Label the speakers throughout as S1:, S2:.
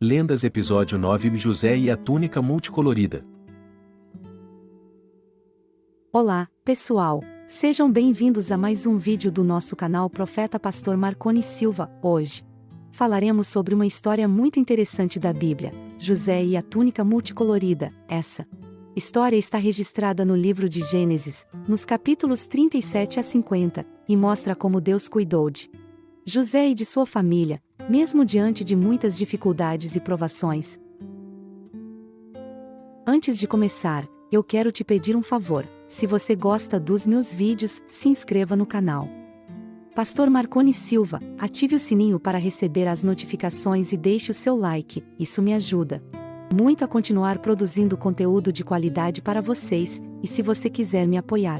S1: Lendas Episódio 9 José e a túnica multicolorida.
S2: Olá, pessoal! Sejam bem-vindos a mais um vídeo do nosso canal Profeta Pastor Marconi Silva. Hoje falaremos sobre uma história muito interessante da Bíblia, José e a túnica multicolorida. Essa história está registrada no livro de Gênesis, nos capítulos 37 a 50, e mostra como Deus cuidou de José e de sua família, mesmo diante de muitas dificuldades e provações. Antes de começar, eu quero te pedir um favor. Se você gosta dos meus vídeos, se inscreva no canal Pastor Marconi Silva, ative o sininho para receber as notificações e deixe o seu like, isso me ajuda muito a continuar produzindo conteúdo de qualidade para vocês, e se você quiser me apoiar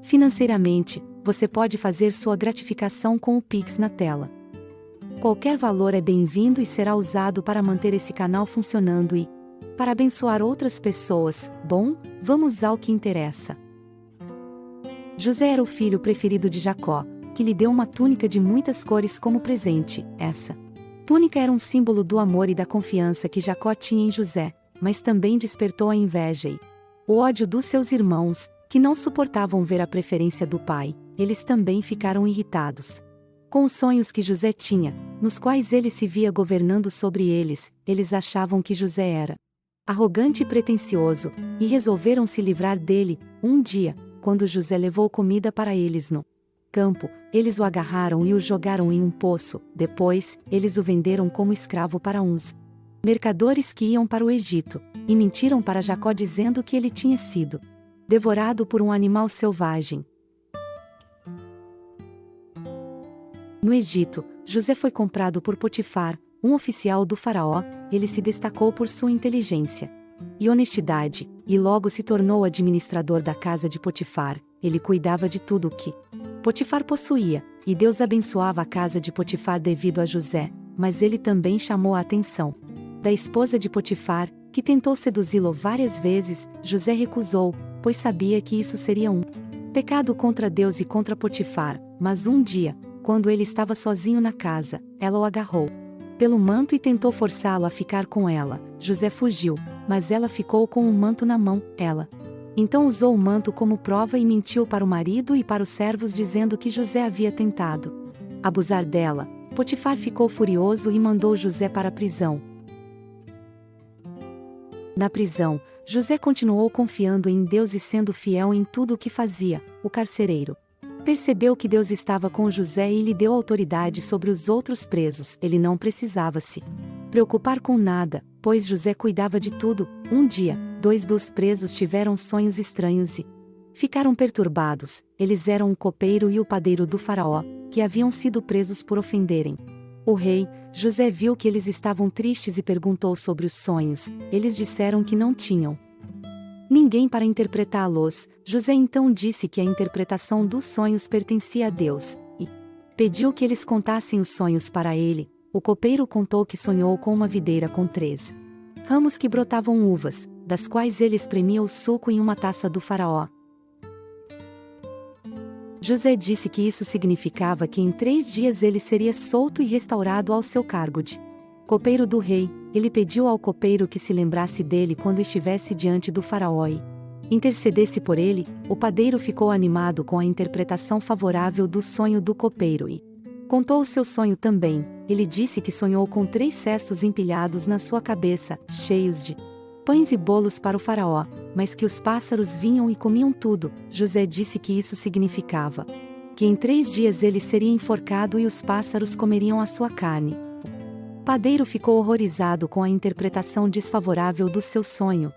S2: financeiramente, você pode fazer sua gratificação com o Pix na tela. Qualquer valor é bem-vindo e será usado para manter esse canal funcionando e para abençoar outras pessoas. Bom, vamos ao que interessa. José era o filho preferido de Jacó, que lhe deu uma túnica de muitas cores como presente. Essa túnica era um símbolo do amor e da confiança que Jacó tinha em José, mas também despertou a inveja e o ódio dos seus irmãos, que não suportavam ver a preferência do pai. Eles também ficaram irritados com os sonhos que José tinha, nos quais ele se via governando sobre eles. Eles achavam que José era arrogante e pretensioso, e resolveram se livrar dele. Um dia, quando José levou comida para eles no campo, eles o agarraram e o jogaram em um poço. Depois, eles o venderam como escravo para uns mercadores que iam para o Egito, e mentiram para Jacó dizendo que ele tinha sido devorado por um animal selvagem. No Egito, José foi comprado por Potifar, um oficial do faraó. Ele se destacou por sua inteligência e honestidade, e logo se tornou administrador da casa de Potifar. Ele cuidava de tudo o que Potifar possuía, e Deus abençoava a casa de Potifar devido a José, mas ele também chamou a atenção da esposa de Potifar, que tentou seduzi-lo várias vezes. José recusou, pois sabia que isso seria um pecado contra Deus e contra Potifar. Mas um dia, quando ele estava sozinho na casa, ela o agarrou pelo manto e tentou forçá-lo a ficar com ela. José fugiu, mas ela ficou com o manto na mão. Ela então usou o manto como prova e mentiu para o marido e para os servos dizendo que José havia tentado abusar dela. Potifar ficou furioso e mandou José para a prisão. Na prisão, José continuou confiando em Deus e sendo fiel em tudo o que fazia. O carcereiro percebeu que Deus estava com José e lhe deu autoridade sobre os outros presos. Ele não precisava se preocupar com nada, pois José cuidava de tudo. Um dia, 2 dos presos tiveram sonhos estranhos e ficaram perturbados. Eles eram o copeiro e o padeiro do faraó, que haviam sido presos por ofenderem o rei. José viu que eles estavam tristes e perguntou sobre os sonhos. Eles disseram que não tinham ninguém para interpretá-los. José então disse que a interpretação dos sonhos pertencia a Deus, e pediu que eles contassem os sonhos para ele. O copeiro contou que sonhou com uma videira com 3 ramos que brotavam uvas, das quais ele espremia o suco em uma taça do faraó. José disse que isso significava que em 3 dias ele seria solto e restaurado ao seu cargo de copeiro do rei. Ele pediu ao copeiro que se lembrasse dele quando estivesse diante do faraó e intercedesse por ele. O padeiro ficou animado com a interpretação favorável do sonho do copeiro e contou o seu sonho também. Ele disse que sonhou com 3 cestos empilhados na sua cabeça, cheios de pães e bolos para o faraó, mas que os pássaros vinham e comiam tudo. José disse que isso significava que em 3 dias ele seria enforcado e os pássaros comeriam a sua carne. O padeiro ficou horrorizado com a interpretação desfavorável do seu sonho.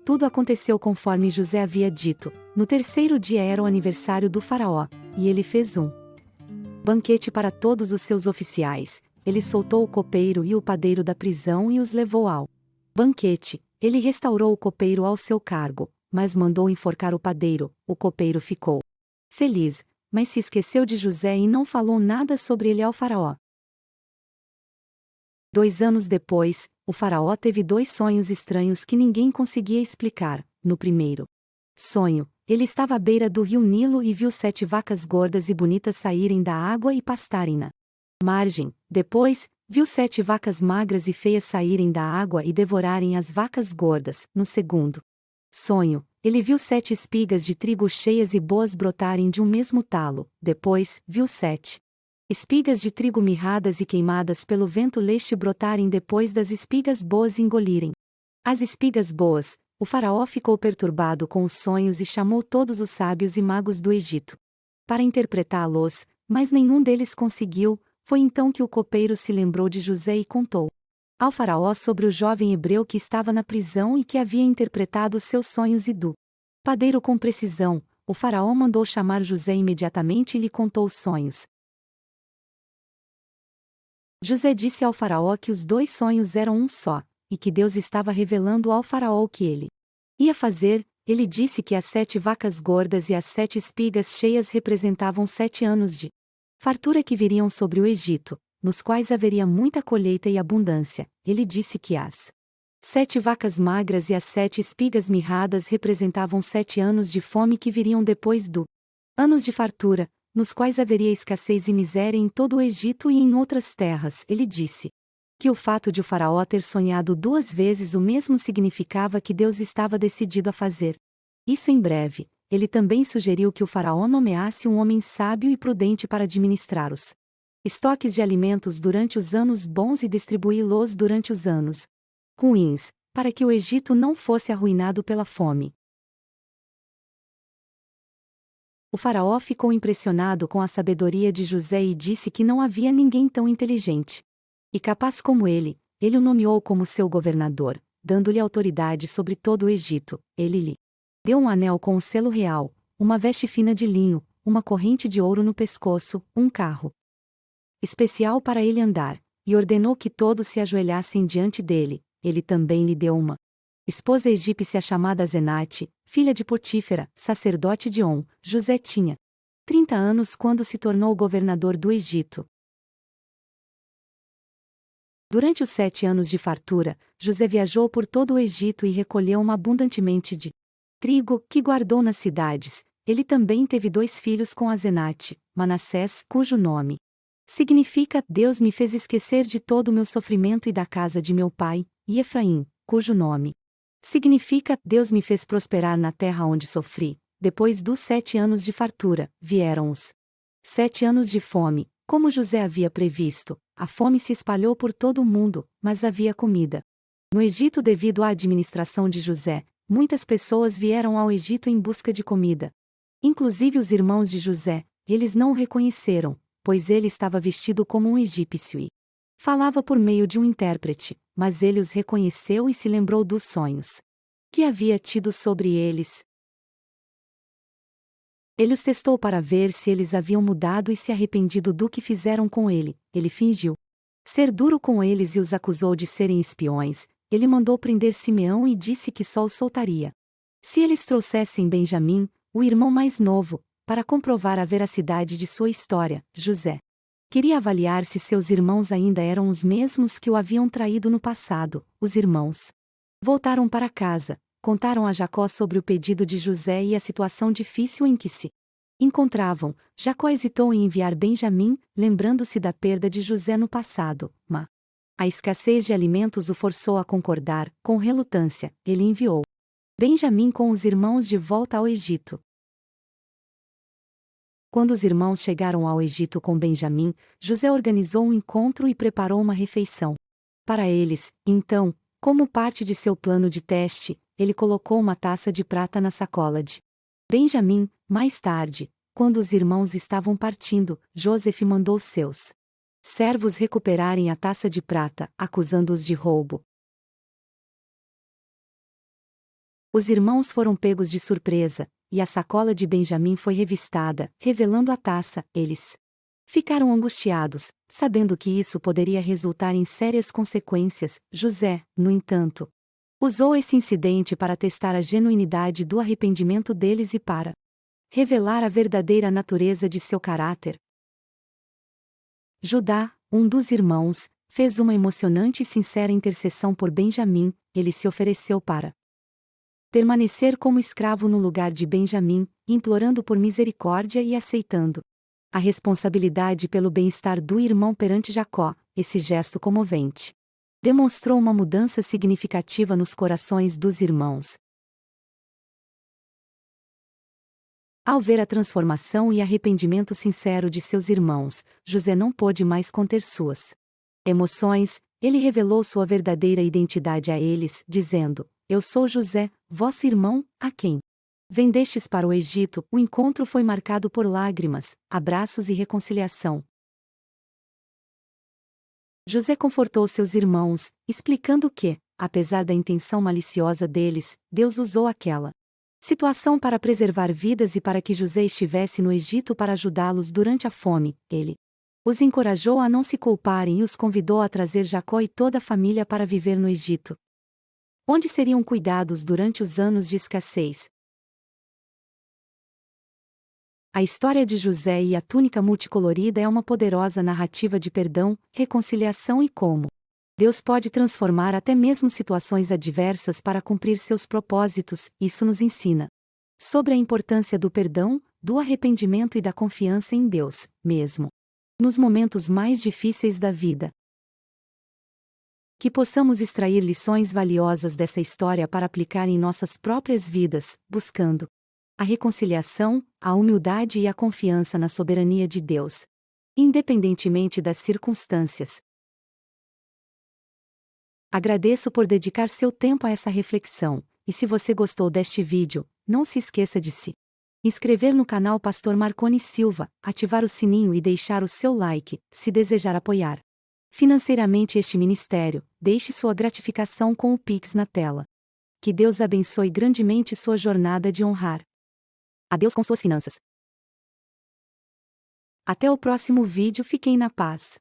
S2: Tudo aconteceu conforme José havia dito. No 3º dia era o aniversário do faraó, e ele fez um banquete para todos os seus oficiais. Ele soltou o copeiro e o padeiro da prisão e os levou ao banquete. Ele restaurou o copeiro ao seu cargo, mas mandou enforcar o padeiro. O copeiro ficou feliz, mas se esqueceu de José e não falou nada sobre ele ao faraó. 2 anos depois, o faraó teve 2 sonhos estranhos que ninguém conseguia explicar. No primeiro sonho, ele estava à beira do rio Nilo e viu 7 vacas gordas e bonitas saírem da água e pastarem na margem. Depois, viu 7 vacas magras e feias saírem da água e devorarem as vacas gordas. No segundo sonho, ele viu 7 espigas de trigo cheias e boas brotarem de um mesmo talo. Depois, viu 7 espigas de trigo mirradas e queimadas pelo vento leste brotarem depois das espigas boas engolirem as espigas boas. O faraó ficou perturbado com os sonhos e chamou todos os sábios e magos do Egito para interpretá-los, mas nenhum deles conseguiu. Foi então que o copeiro se lembrou de José e contou ao faraó sobre o jovem hebreu que estava na prisão e que havia interpretado os seus sonhos e do padeiro com precisão. O faraó mandou chamar José imediatamente e lhe contou os sonhos. José disse ao faraó que os 2 sonhos eram um só, e que Deus estava revelando ao faraó o que ele ia fazer. Ele disse que as 7 vacas gordas e as 7 espigas cheias representavam 7 anos de fartura que viriam sobre o Egito, nos quais haveria muita colheita e abundância. Ele disse que as 7 vacas magras e as 7 espigas mirradas representavam 7 anos de fome que viriam depois do anos de fartura, nos quais haveria escassez e miséria em todo o Egito e em outras terras. Ele disse que o fato de o faraó ter sonhado 2 vezes o mesmo significava que Deus estava decidido a fazer isso em breve. Ele também sugeriu que o faraó nomeasse um homem sábio e prudente para administrar os estoques de alimentos durante os anos bons e distribuí-los durante os anos ruins, para que o Egito não fosse arruinado pela fome. O faraó ficou impressionado com a sabedoria de José e disse que não havia ninguém tão inteligente e capaz como ele. Ele o nomeou como seu governador, dando-lhe autoridade sobre todo o Egito. Ele lhe deu um anel com o selo real, uma veste fina de linho, uma corrente de ouro no pescoço, um carro especial para ele andar, e ordenou que todos se ajoelhassem diante dele. Ele também lhe deu uma esposa egípcia chamada Zenate, filha de Potífera, sacerdote de On. José tinha 30 anos quando se tornou governador do Egito. Durante os 7 anos de fartura, José viajou por todo o Egito e recolheu abundantemente de trigo, que guardou nas cidades. Ele também teve 2 filhos com Azenate, Manassés, cujo nome significa Deus me fez esquecer de todo o meu sofrimento e da casa de meu pai, e Efraim, cujo nome significa Deus me fez prosperar na terra onde sofri. Depois dos 7 anos de fartura, vieram os 7 anos de fome. Como José havia previsto, a fome se espalhou por todo o mundo, mas havia comida no Egito devido à administração de José. Muitas pessoas vieram ao Egito em busca de comida, inclusive os irmãos de José. Eles não o reconheceram, pois ele estava vestido como um egípcio e falava por meio de um intérprete, mas ele os reconheceu e se lembrou dos sonhos que havia tido sobre eles. Ele os testou para ver se eles haviam mudado e se arrependido do que fizeram com ele. Ele fingiu ser duro com eles e os acusou de serem espiões. Ele mandou prender Simeão e disse que só o soltaria se eles trouxessem Benjamim, o irmão mais novo, para comprovar a veracidade de sua história. José queria avaliar se seus irmãos ainda eram os mesmos que o haviam traído no passado. Os irmãos voltaram para casa, contaram a Jacó sobre o pedido de José e a situação difícil em que se encontravam. Jacó hesitou em enviar Benjamim, lembrando-se da perda de José no passado, mas a escassez de alimentos o forçou a concordar. Com relutância, ele enviou Benjamim com os irmãos de volta ao Egito. Quando os irmãos chegaram ao Egito com Benjamim, José organizou um encontro e preparou uma refeição para eles. Então, como parte de seu plano de teste, ele colocou uma taça de prata na sacola de Benjamim. Mais tarde, quando os irmãos estavam partindo, José mandou seus servos recuperarem a taça de prata, acusando-os de roubo. Os irmãos foram pegos de surpresa, e a sacola de Benjamim foi revistada, revelando a taça. Eles ficaram angustiados, sabendo que isso poderia resultar em sérias consequências. José, no entanto, usou esse incidente para testar a genuinidade do arrependimento deles e para revelar a verdadeira natureza de seu caráter. Judá, um dos irmãos, fez uma emocionante e sincera intercessão por Benjamim. Ele se ofereceu para permanecer como escravo no lugar de Benjamim, implorando por misericórdia e aceitando A responsabilidade pelo bem-estar do irmão perante Jacó, esse gesto comovente, demonstrou uma mudança significativa nos corações dos irmãos. Ao ver a transformação e arrependimento sincero de seus irmãos, José não pôde mais conter suas emoções. Ele revelou sua verdadeira identidade a eles, dizendo: Eu sou José, vosso irmão, a quem vendestes para o Egito. O encontro foi marcado por lágrimas, abraços e reconciliação. José confortou seus irmãos, explicando que, apesar da intenção maliciosa deles, Deus usou aquela situação para preservar vidas e para que José estivesse no Egito para ajudá-los durante a fome. Ele os encorajou a não se culparem e os convidou a trazer Jacó e toda a família para viver no Egito, onde seriam cuidados durante os anos de escassez. A história de José e a túnica multicolorida é uma poderosa narrativa de perdão, reconciliação e como Deus pode transformar até mesmo situações adversas para cumprir seus propósitos. Isso nos ensina sobre a importância do perdão, do arrependimento e da confiança em Deus, mesmo nos momentos mais difíceis da vida. Que possamos extrair lições valiosas dessa história para aplicar em nossas próprias vidas, buscando a reconciliação, a humildade e a confiança na soberania de Deus, independentemente das circunstâncias. Agradeço por dedicar seu tempo a essa reflexão, e se você gostou deste vídeo, não se esqueça de se inscrever no canal Pastor Marconi Silva, ativar o sininho e deixar o seu like, se desejar apoiar financeiramente este ministério. Deixe sua gratificação com o Pix na tela. Que Deus abençoe grandemente sua jornada de honrar a Deus com suas finanças. Até o próximo vídeo. Fiquem na paz.